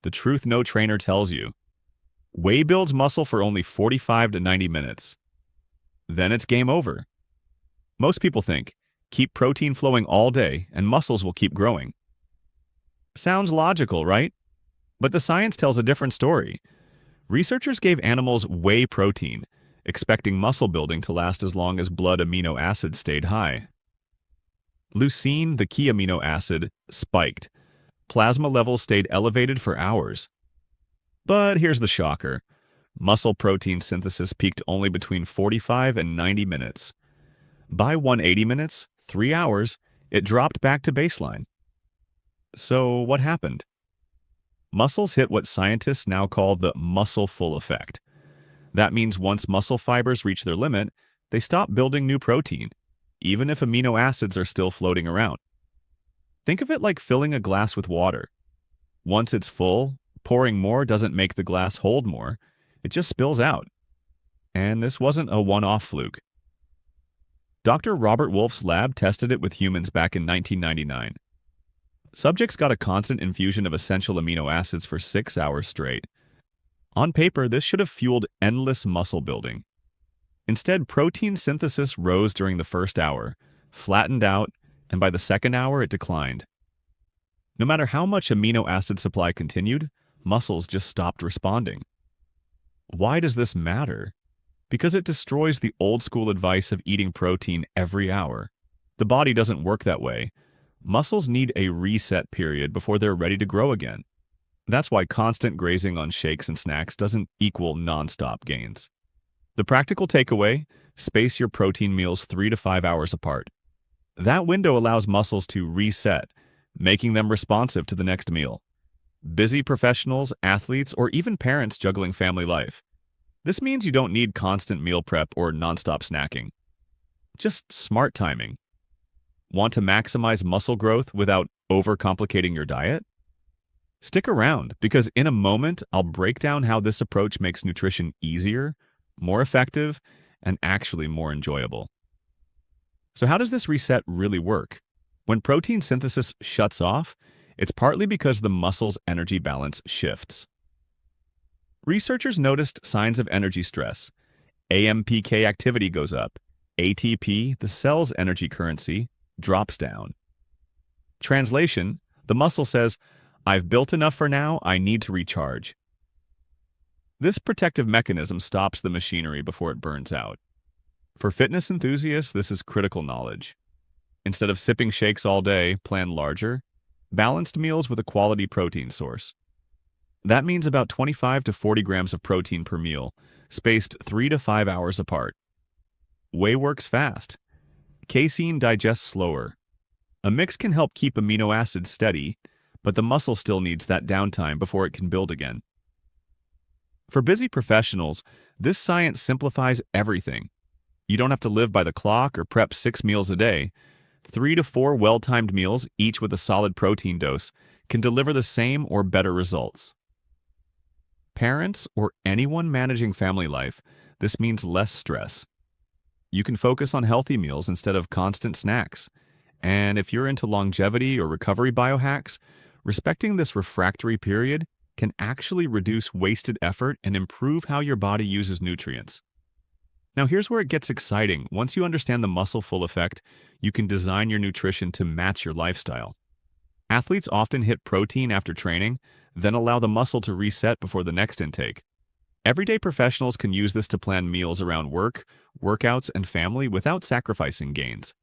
the truth no trainer tells you. Whey builds muscle for only 45 to 90 minutes. Then it's game over. Most people think, keep protein flowing all day and muscles will keep growing. Sounds logical, right? But the science tells a different story. Researchers gave animals whey protein, expecting muscle building to last as long as blood amino acids stayed high. Leucine, the key amino acid, spiked. Plasma levels stayed elevated for hours. But here's the shocker. Muscle protein synthesis peaked only between 45 and 90 minutes. By 180 minutes, 3 hours, it dropped back to baseline. So what happened? Muscles hit what scientists now call the muscle full effect. That means once muscle fibers reach their limit, they stop building new protein, even if amino acids are still floating around. Think of it like filling a glass with water. Once it's full, pouring more doesn't make the glass hold more, it just spills out. And this wasn't a one-off fluke. Dr. Robert Wolf's lab tested it with humans back in 1999. Subjects got a constant infusion of essential amino acids for 6 hours straight. On paper, this should have fueled endless muscle building. Instead, protein synthesis rose during the first hour, flattened out, and by the second hour it declined. No matter how much amino acid supply continued, muscles just stopped responding. Why does this matter? Because it destroys the old-school advice of eating protein every hour. The body doesn't work that way. Muscles need a reset period before they're ready to grow again. That's why constant grazing on shakes and snacks doesn't equal non-stop gains. The practical takeaway: space your protein meals 3 to 5 hours apart. That window allows muscles to reset, making them responsive to the next meal. Busy professionals, athletes, or even parents juggling family life. This means you don't need constant meal prep or nonstop snacking. Just smart timing. Want to maximize muscle growth without overcomplicating your diet? Stick around, because in a moment, I'll break down how this approach makes nutrition easier, more effective, and actually more enjoyable. So how does this reset really work? When protein synthesis shuts off, it's partly because the muscle's energy balance shifts. Researchers noticed signs of energy stress. AMPK activity goes up. ATP, the cell's energy currency, drops down. Translation: the muscle says, "I've built enough for now, I need to recharge." This protective mechanism stops the machinery before it burns out. For fitness enthusiasts, this is critical knowledge. Instead of sipping shakes all day, plan larger, balanced meals with a quality protein source. That means about 25 to 40 grams of protein per meal, spaced 3 to 5 hours apart. Whey works fast. Casein digests slower. A mix can help keep amino acids steady, but the muscle still needs that downtime before it can build again. For busy professionals, this science simplifies everything. You don't have to live by the clock or prep 6 meals a day. 3 to 4 well-timed meals, each with a solid protein dose, can deliver the same or better results. Parents or anyone managing family life, this means less stress. You can focus on healthy meals instead of constant snacks. And if you're into longevity or recovery biohacks, respecting this refractory period can actually reduce wasted effort and improve how your body uses nutrients. Now here's where it gets exciting. Once you understand the muscle full effect, you can design your nutrition to match your lifestyle. Athletes often hit protein after training, then allow the muscle to reset before the next intake. Everyday professionals can use this to plan meals around work, workouts, and family without sacrificing gains.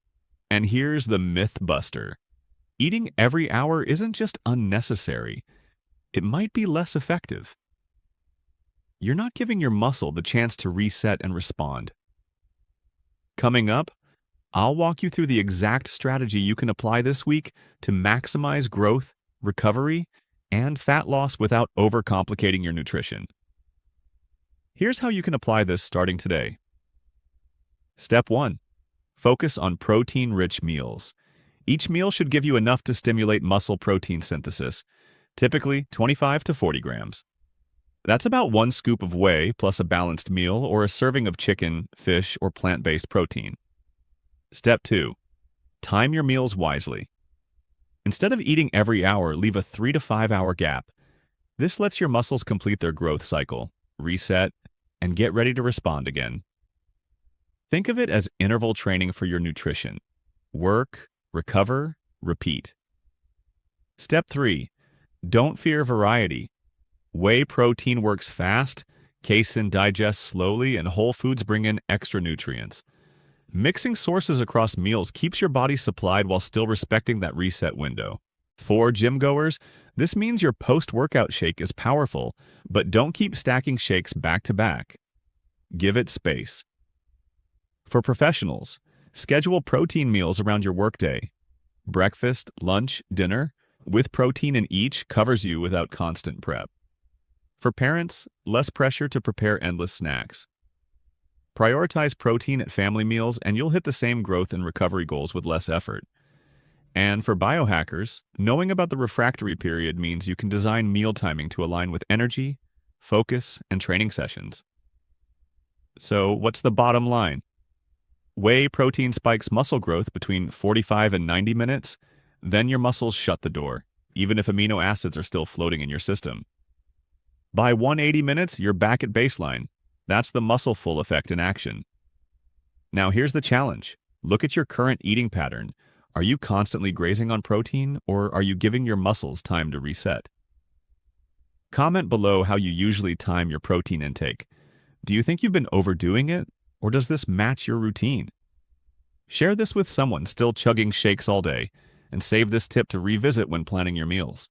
And here's the myth buster. Eating every hour isn't just unnecessary. It might be less effective. You're not giving your muscle the chance to reset and respond. Coming up, I'll walk you through the exact strategy you can apply this week to maximize growth, recovery, and fat loss without overcomplicating your nutrition. Here's how you can apply this starting today. Step 1. Focus on protein-rich meals. Each meal should give you enough to stimulate muscle protein synthesis, typically 25 to 40 grams. That's about 1 scoop of whey plus a balanced meal or a serving of chicken, fish, or plant-based protein. Step 2. Time your meals wisely. Instead of eating every hour, leave a 3 to 5 hour gap. This lets your muscles complete their growth cycle, reset, and get ready to respond again. Think of it as interval training for your nutrition. Work, recover, repeat. Step 3. Don't fear variety. Whey protein works fast, casein digests slowly, and whole foods bring in extra nutrients. Mixing sources across meals keeps your body supplied while still respecting that reset window. For gym goers, this means your post-workout shake is powerful, but don't keep stacking shakes back to back. Give it space. For professionals, schedule protein meals around your workday. Breakfast, lunch, dinner, with protein in each covers you without constant prep. For parents, less pressure to prepare endless snacks. Prioritize protein at family meals and you'll hit the same growth and recovery goals with less effort. And for biohackers, knowing about the refractory period means you can design meal timing to align with energy, focus, and training sessions. So what's the bottom line? Whey protein spikes muscle growth between 45 and 90 minutes, then your muscles shut the door, even if amino acids are still floating in your system. By 180 minutes, you're back at baseline. That's the muscle full effect in action. Now here's the challenge. Look at your current eating pattern. Are you constantly grazing on protein, or are you giving your muscles time to reset? Comment below how you usually time your protein intake. Do you think you've been overdoing it, or does this match your routine? Share this with someone still chugging shakes all day, and save this tip to revisit when planning your meals.